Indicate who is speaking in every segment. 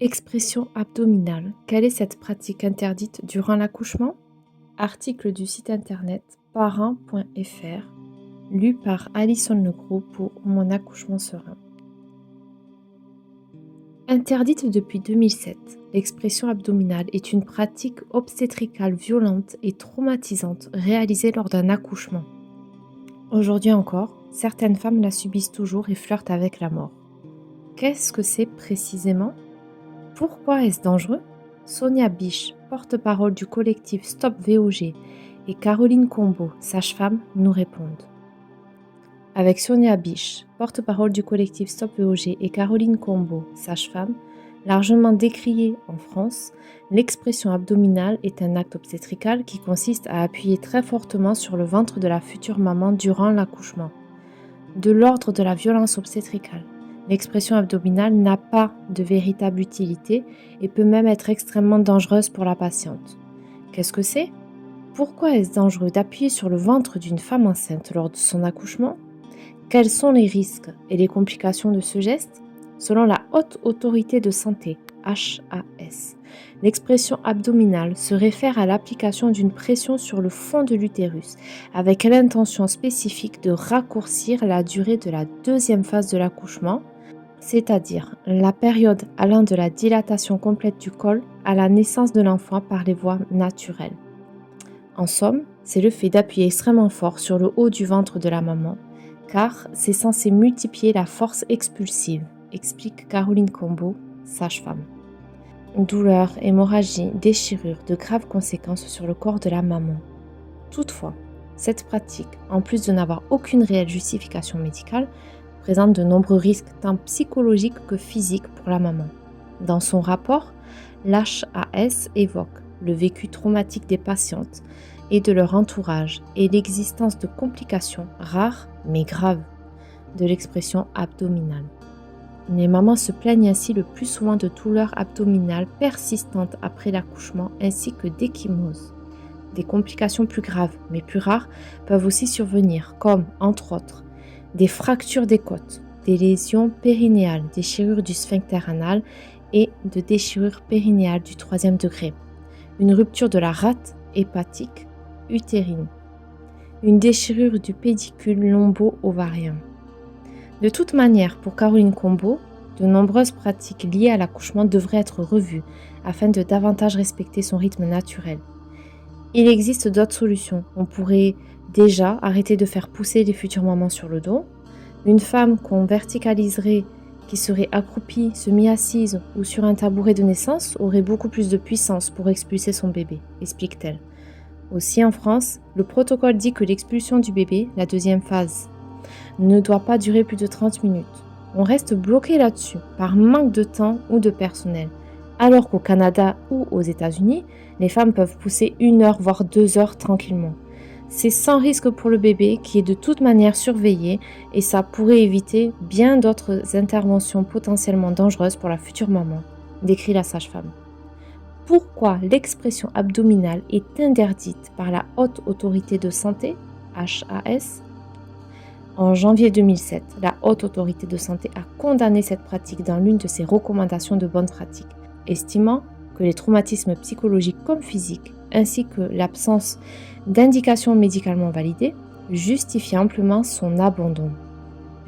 Speaker 1: Expression abdominale. Quelle est cette pratique interdite durant l'accouchement? Article du site internet parent.fr, lu par Alison Legros pour Mon accouchement serein. Interdite depuis 2007, l'expression abdominale est une pratique obstétricale violente et traumatisante réalisée lors d'un accouchement. Aujourd'hui encore, certaines femmes la subissent toujours et flirtent avec la mort. Qu'est-ce que c'est précisément? Pourquoi est-ce dangereux? Sonia Biche, porte-parole du collectif Stop VOG, et Caroline Combeau, sage-femme, nous répondent. Avec Sonia Biche, porte-parole du collectif Stop VOG, et Caroline Combeau, sage-femme, largement décriée en France, l'expression abdominale est un acte obstétrical qui consiste à appuyer très fortement sur le ventre de la future maman durant l'accouchement. De l'ordre de la violence obstétricale. L'expression abdominale n'a pas de véritable utilité et peut même être extrêmement dangereuse pour la patiente. Qu'est-ce que c'est? Pourquoi est-ce dangereux d'appuyer sur le ventre d'une femme enceinte lors de son accouchement? Quels sont les risques et les complications de ce geste? Selon la Haute Autorité de Santé, HAS, l'expression abdominale se réfère à l'application d'une pression sur le fond de l'utérus avec l'intention spécifique de raccourcir la durée de la deuxième phase de l'accouchement, c'est-à-dire la période allant de la dilatation complète du col à la naissance de l'enfant par les voies naturelles. En somme, c'est le fait d'appuyer extrêmement fort sur le haut du ventre de la maman, car c'est censé multiplier la force expulsive, explique Caroline Combeau, sage-femme. Douleur, hémorragie, déchirure, de graves conséquences sur le corps de la maman. Toutefois, cette pratique, en plus de n'avoir aucune réelle justification médicale, présente de nombreux risques tant psychologiques que physiques pour la maman. Dans son rapport, l'HAS évoque le vécu traumatique des patientes et de leur entourage et l'existence de complications rares mais graves de l'expression abdominale. Les mamans se plaignent ainsi le plus souvent de douleurs abdominales persistantes après l'accouchement ainsi que d'échymoses. Des complications plus graves mais plus rares peuvent aussi survenir comme, entre autres, des fractures des côtes, des lésions périnéales, déchirures du sphincter anal et de déchirures périnéales du 3e degré, une rupture de la rate hépatique utérine, une déchirure du pédicule lombo-ovarien. De toute manière, pour Caroline Combeau, de nombreuses pratiques liées à l'accouchement devraient être revues afin de davantage respecter son rythme naturel. Il existe d'autres solutions. On pourrait déjà arrêter de faire pousser les futures mamans sur le dos. Une femme qu'on verticaliserait, qui serait accroupie, semi-assise ou sur un tabouret de naissance, aurait beaucoup plus de puissance pour expulser son bébé, explique-t-elle. Aussi en France, le protocole dit que l'expulsion du bébé, la deuxième phase, ne doit pas durer plus de 30 minutes. On reste bloqué là-dessus, par manque de temps ou de personnel. Alors qu'au Canada ou aux États-Unis, les femmes peuvent pousser 1 heure voire 2 heures tranquillement. C'est sans risque pour le bébé qui est de toute manière surveillé et ça pourrait éviter bien d'autres interventions potentiellement dangereuses pour la future maman, décrit la sage-femme. Pourquoi l'expression abdominale est interdite par la Haute Autorité de Santé, HAS? En janvier 2007, la Haute Autorité de Santé a condamné cette pratique dans l'une de ses recommandations de bonne pratique, estimant que les traumatismes psychologiques comme physiques, ainsi que l'absence d'indications médicalement validées, justifient amplement son abandon.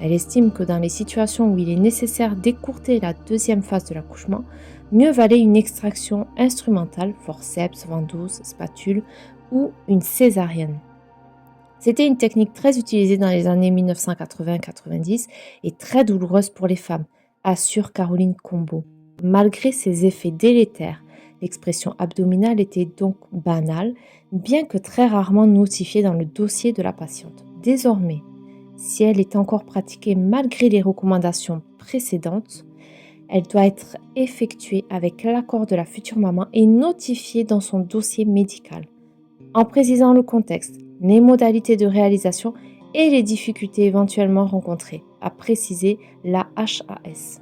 Speaker 1: Elle estime que dans les situations où il est nécessaire d'écourter la deuxième phase de l'accouchement, mieux valait une extraction instrumentale, forceps, ventouse, spatule ou une césarienne. C'était une technique très utilisée dans les années 1980-90 et très douloureuse pour les femmes, assure Caroline Combeau. Malgré ses effets délétères, l'expression abdominale était donc banale, bien que très rarement notifiée dans le dossier de la patiente. Désormais, si elle est encore pratiquée malgré les recommandations précédentes, elle doit être effectuée avec l'accord de la future maman et notifiée dans son dossier médical, en précisant le contexte, les modalités de réalisation et les difficultés éventuellement rencontrées, a précisé la HAS.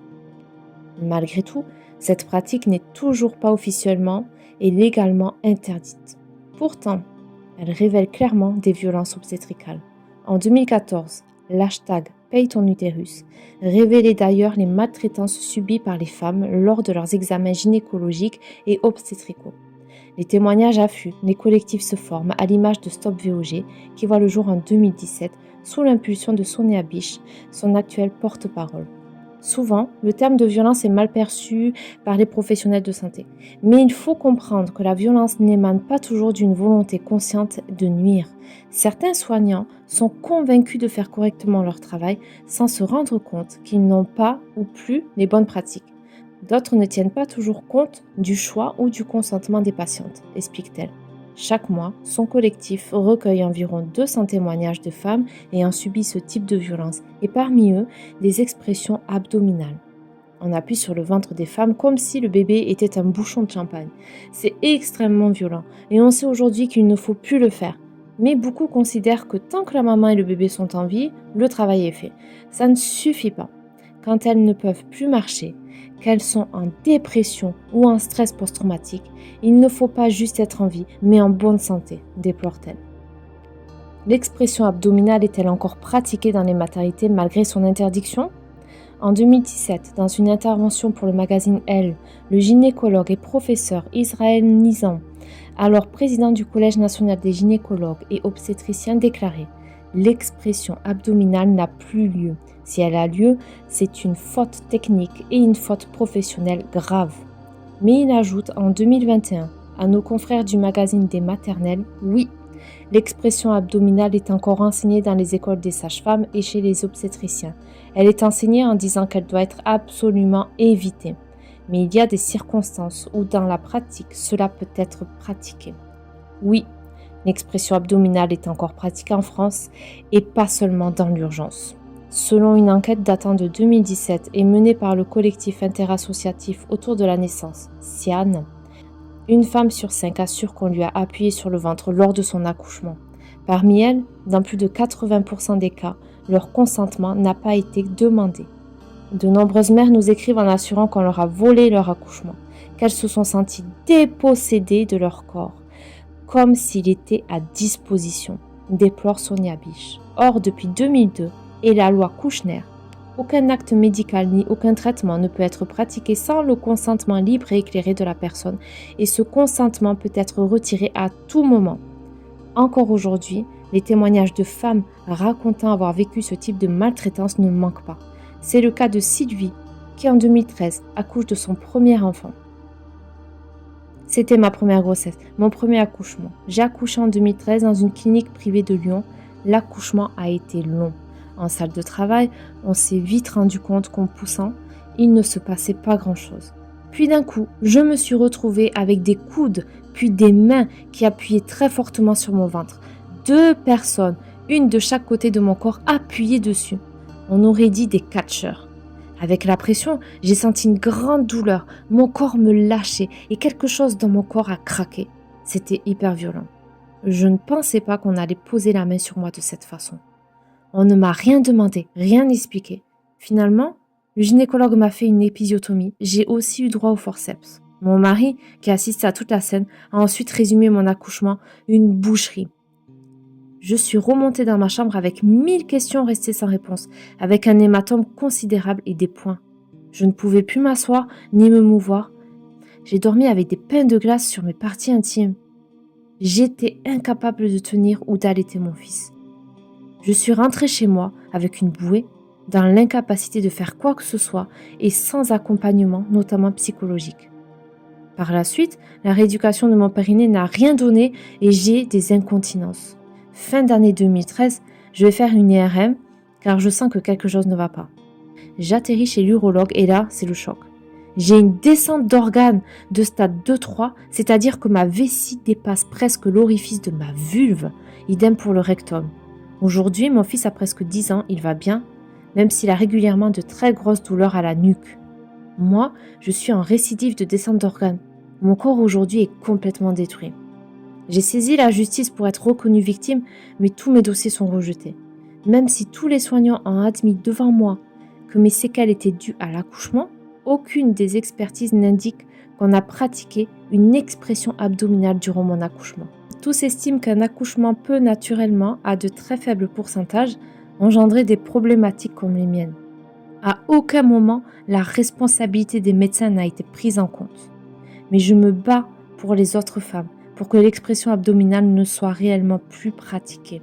Speaker 1: Malgré tout, cette pratique n'est toujours pas officiellement et légalement interdite. Pourtant, elle révèle clairement des violences obstétricales. En 2014, l'hashtag paye ton utérus, révélait d'ailleurs les maltraitances subies par les femmes lors de leurs examens gynécologiques et obstétricaux. Les témoignages affluent, les collectifs se forment à l'image de Stop VOG qui voit le jour en 2017 sous l'impulsion de Sonia Biche, son actuelle porte-parole. Souvent, le terme de violence est mal perçu par les professionnels de santé. Mais il faut comprendre que la violence n'émane pas toujours d'une volonté consciente de nuire. Certains soignants sont convaincus de faire correctement leur travail sans se rendre compte qu'ils n'ont pas ou plus les bonnes pratiques. D'autres ne tiennent pas toujours compte du choix ou du consentement des patientes, explique-t-elle. Chaque mois, son collectif recueille environ 200 témoignages de femmes ayant subi ce type de violence et parmi eux, des expressions abdominales. On appuie sur le ventre des femmes comme si le bébé était un bouchon de champagne. C'est extrêmement violent et on sait aujourd'hui qu'il ne faut plus le faire. Mais beaucoup considèrent que tant que la maman et le bébé sont en vie, le travail est fait. Ça ne suffit pas. Quand elles ne peuvent plus marcher, qu'elles sont en dépression ou en stress post-traumatique, il ne faut pas juste être en vie, mais en bonne santé, déplore-t-elle. L'expression abdominale est-elle encore pratiquée dans les maternités malgré son interdiction ? En 2017, dans une intervention pour le magazine Elle, le gynécologue et professeur Israël Nizam, alors président du Collège national des gynécologues et obstétriciens, déclarait « L'expression abdominale n'a plus lieu. Si elle a lieu, c'est une faute technique et une faute professionnelle grave. » Mais il ajoute en 2021 à nos confrères du magazine des maternelles, oui, l'expression abdominale est encore enseignée dans les écoles des sages-femmes et chez les obstétriciens. Elle est enseignée en disant qu'elle doit être absolument évitée. Mais il y a des circonstances où dans la pratique, cela peut être pratiqué. Oui, l'expression abdominale est encore pratiquée en France et pas seulement dans l'urgence. Selon une enquête datant de 2017 et menée par le collectif interassociatif autour de la naissance, SIAN, une femme sur 5 assure qu'on lui a appuyé sur le ventre lors de son accouchement. Parmi elles, dans plus de 80% des cas, leur consentement n'a pas été demandé. De nombreuses mères nous écrivent en assurant qu'on leur a volé leur accouchement, qu'elles se sont senties dépossédées de leur corps, comme s'il était à disposition, déplore Sonia Biche. Or, depuis 2002, et la loi Kouchner, aucun acte médical ni aucun traitement ne peut être pratiqué sans le consentement libre et éclairé de la personne et ce consentement peut être retiré à tout moment. Encore aujourd'hui, les témoignages de femmes racontant avoir vécu ce type de maltraitance ne manquent pas. C'est le cas de Sylvie qui en 2013 accouche de son premier enfant. C'était ma première grossesse, mon premier accouchement. J'ai accouché en 2013 dans une clinique privée de Lyon. L'accouchement a été long. En salle de travail, on s'est vite rendu compte qu'en poussant, il ne se passait pas grand-chose. Puis d'un coup, je me suis retrouvée avec des coudes, puis des mains qui appuyaient très fortement sur mon ventre. 2 personnes, une de chaque côté de mon corps, appuyées dessus. On aurait dit des catcheurs. Avec la pression, j'ai senti une grande douleur. Mon corps me lâchait et quelque chose dans mon corps a craqué. C'était hyper violent. Je ne pensais pas qu'on allait poser la main sur moi de cette façon. On ne m'a rien demandé, rien expliqué. Finalement, le gynécologue m'a fait une épisiotomie. J'ai aussi eu droit au forceps. Mon mari, qui assiste à toute la scène, a ensuite résumé mon accouchement, une boucherie. Je suis remontée dans ma chambre avec 1000 questions restées sans réponse, avec un hématome considérable et des points. Je ne pouvais plus m'asseoir ni me mouvoir. J'ai dormi avec des pains de glace sur mes parties intimes. J'étais incapable de tenir ou d'allaiter mon fils. Je suis rentrée chez moi avec une bouée, dans l'incapacité de faire quoi que ce soit et sans accompagnement, notamment psychologique. Par la suite, la rééducation de mon périnée n'a rien donné et j'ai des incontinences. Fin d'année 2013, je vais faire une IRM car je sens que quelque chose ne va pas. J'atterris chez l'urologue et là, c'est le choc. J'ai une descente d'organes de stade 2-3, c'est-à-dire que ma vessie dépasse presque l'orifice de ma vulve, idem pour le rectum. Aujourd'hui, mon fils a presque 10 ans, il va bien, même s'il a régulièrement de très grosses douleurs à la nuque. Moi, je suis en récidive de descente d'organes. Mon corps aujourd'hui est complètement détruit. J'ai saisi la justice pour être reconnue victime, mais tous mes dossiers sont rejetés. Même si tous les soignants ont admis devant moi que mes séquelles étaient dues à l'accouchement, aucune des expertises n'indique qu'on a pratiqué une expression abdominale durant mon accouchement. Tous estiment qu'un accouchement peut naturellement, à de très faibles pourcentages, engendrer des problématiques comme les miennes. À aucun moment, la responsabilité des médecins n'a été prise en compte. Mais je me bats pour les autres femmes, pour que l'expression abdominale ne soit réellement plus pratiquée.